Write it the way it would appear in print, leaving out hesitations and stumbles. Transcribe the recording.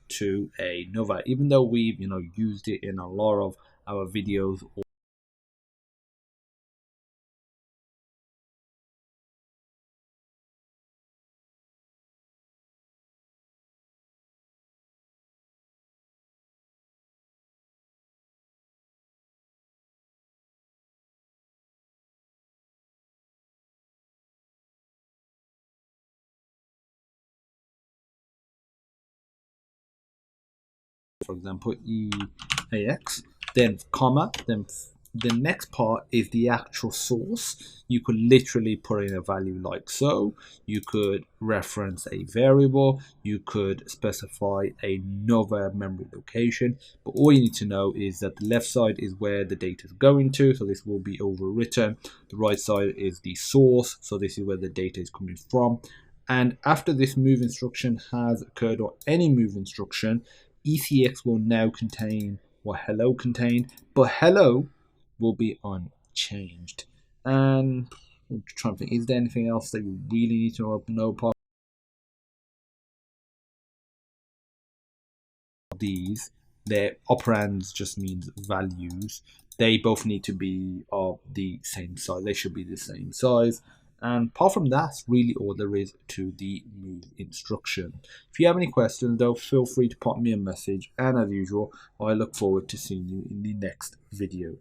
to a novice, even though we've used it in a lot of our videos. For example, EAX, then comma, then the next part is the actual source. You could literally put in a value like so. You could reference a variable. You could specify another memory location. But all you need to know is that the left side is where the data is going to. So this will be overwritten. The right side is the source. So this is where the data is coming from. And after this move instruction has occurred, or any move instruction, ECX will now contain what hello contained, but hello will be unchanged. And I'm trying to think, is there anything else that you really need to know about these? Their operands just means values. They both need to be of the same size. They should be the same size. And apart from that, that's really all there is to the move instruction. If you have any questions, though, feel free to pop me a message. And as usual, I look forward to seeing you in the next video.